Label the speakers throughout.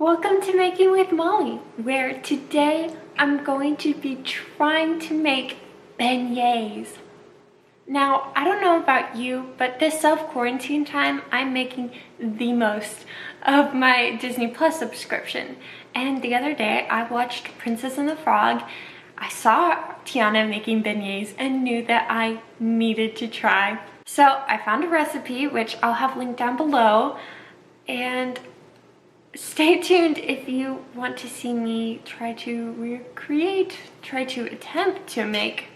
Speaker 1: Welcome to Making with Molly, where today I'm going to be trying to make beignets. Now, I don't know about you, but this self-quarantine time, I'm making the most of my Disney Plus subscription. And the other day, I watched Princess and the Frog. I saw Tiana making beignets and knew that I needed to try. So I found a recipe, which I'll have linked down below, and stay tuned if you want to see me try to attempt to make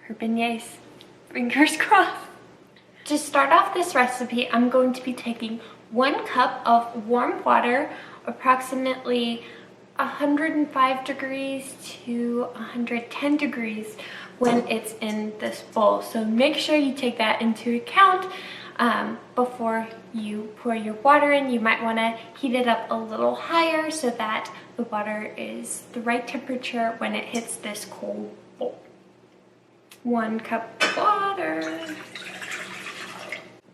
Speaker 1: her beignets. Fingers crossed. To start off this recipe, I'm going to be taking 1 cup of warm water, approximately 105 degrees to 110 degrees when it's in this bowl. So make sure you take that into account before you pour your water in. You might want to heat it up a little higher so that the water is the right temperature when it hits this cold bowl. 1 cup of water.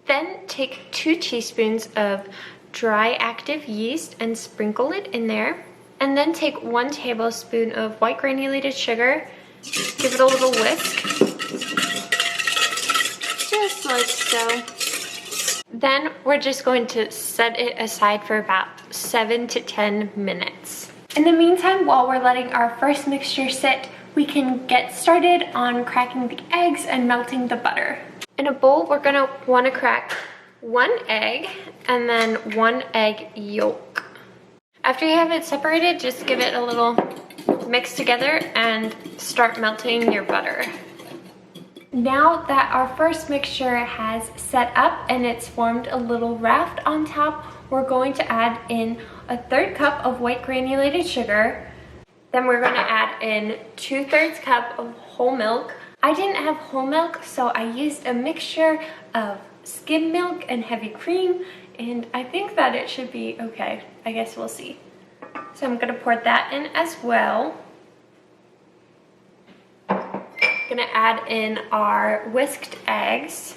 Speaker 1: Then take 2 teaspoons of dry active yeast and sprinkle it in there. And then take 1 tablespoon of white granulated sugar. Give it a little whisk. Just like so. Then we're just going to set it aside for about 7 to 10 minutes. In the meantime, while we're letting our first mixture sit, we can get started on cracking the eggs and melting the butter. In a bowl, we're gonna wanna crack 1 egg and then 1 egg yolk. After you have it separated, just give it a little mix together and start melting your butter. Now that our first mixture has set up and it's formed a little raft on top, we're going to add in a 1/3 cup of white granulated sugar. Then we're going to add in 2/3 cup of whole milk. I didn't have whole milk, so I used a mixture of skim milk and heavy cream, and I think that it should be okay. I guess we'll see. So I'm going to pour that in as well. Gonna add in our whisked eggs.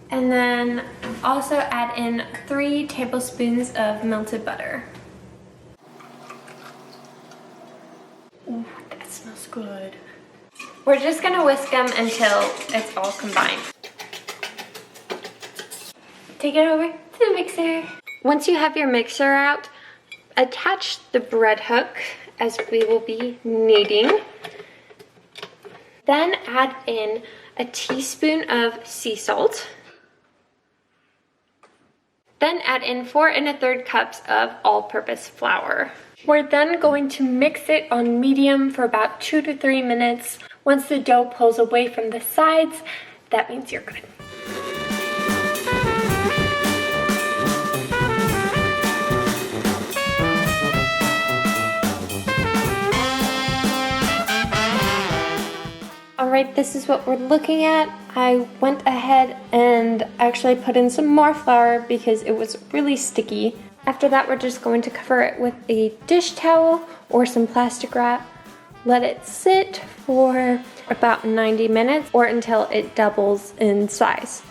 Speaker 1: And then also add in 3 tablespoons of melted butter. Ooh, that smells good. We're just gonna whisk them until it's all combined. Take it over to the mixer. Once you have your mixer out, attach the bread hook, as we will be needing. Then add in a teaspoon of sea salt. Then add in 4 1/3 cups of all-purpose flour. We're then going to mix it on medium for about 2 to 3 minutes. Once the dough pulls away from the sides, that means you're good. Alright, this is what we're looking at. I went ahead and actually put in some more flour because it was really sticky. After that, we're just going to cover it with a dish towel or some plastic wrap. Let it sit for about 90 minutes or until it doubles in size.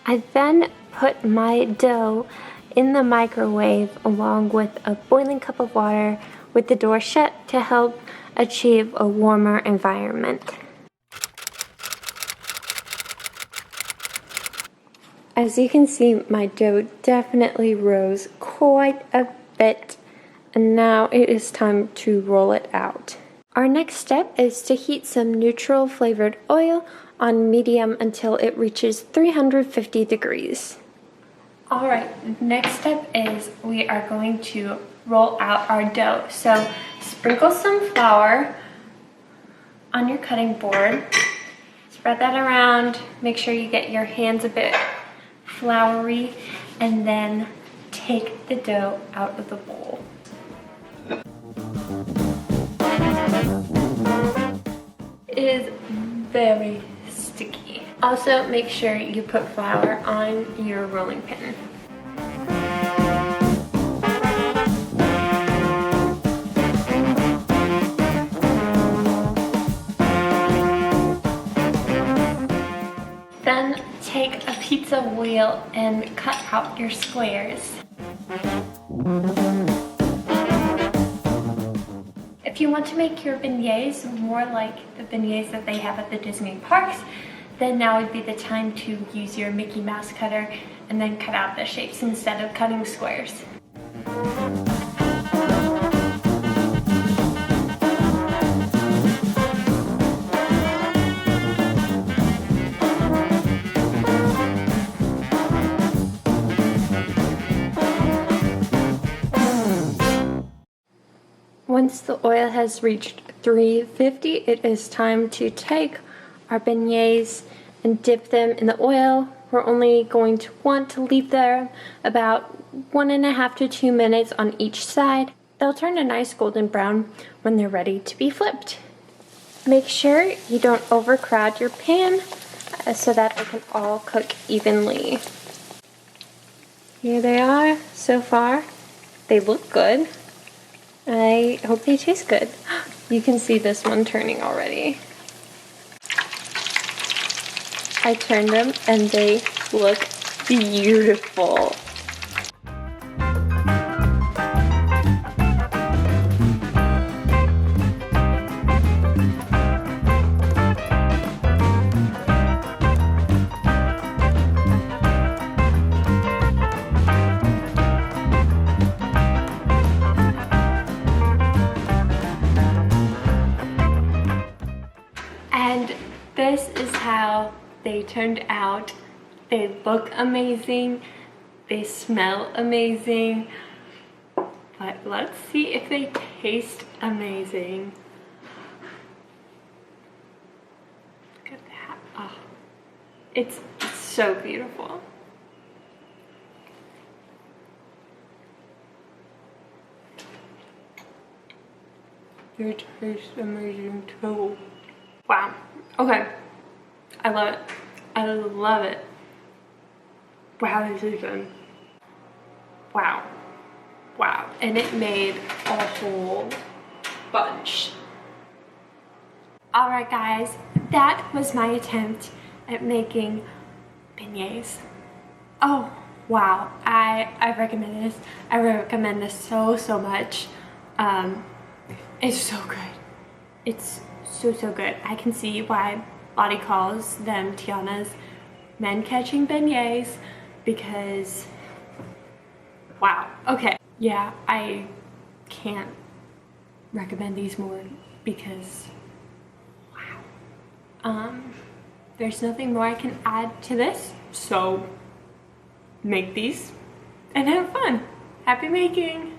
Speaker 1: I then put my dough in the microwave along with a boiling cup of water with the door shut to help achieve a warmer environment. As you can see, my dough definitely rose quite a bit, and now it is time to roll it out. Our next step is to heat some neutral flavored oil on medium until it reaches 350 degrees. Alright, next step is we are going to roll out our dough. So sprinkle some flour on your cutting board. Spread that around. Make sure you get your hands a bit floury, and then take the dough out of the bowl. It is very sticky. Also, make sure you put flour on your rolling pin. Then take a pizza oil and cut out your squares. If you want to make your beignets more like the beignets that they have at the Disney parks, then now would be the time to use your Mickey Mouse cutter and then cut out the shapes instead of cutting squares. Once the oil has reached 350, it is time to take our beignets and dip them in the oil. We're only going to want to leave them about 1.5 to 2 minutes on each side. They'll turn a nice golden brown when they're ready to be flipped. Make sure you don't overcrowd your pan so that they can all cook evenly. Here they are so far. They look good. I hope they taste good. You can see this one turning already. I turned them and they look beautiful. And this is how they turned out. They look amazing. They smell amazing. But let's see if they taste amazing. Look at that. Oh, it's so beautiful. They taste amazing too. Wow. Okay. I love it. I love it. Wow, this is good. Wow. Wow. And it made a whole bunch. Alright guys, that was my attempt at making beignets. Oh, wow. I recommend this. I recommend this so much. It's so good. It's so good. I can see why Lottie calls them Tiana's men catching beignets because wow. Okay, yeah, I can't recommend these more because wow. There's nothing more I can add to this, so make these and have fun. Happy making!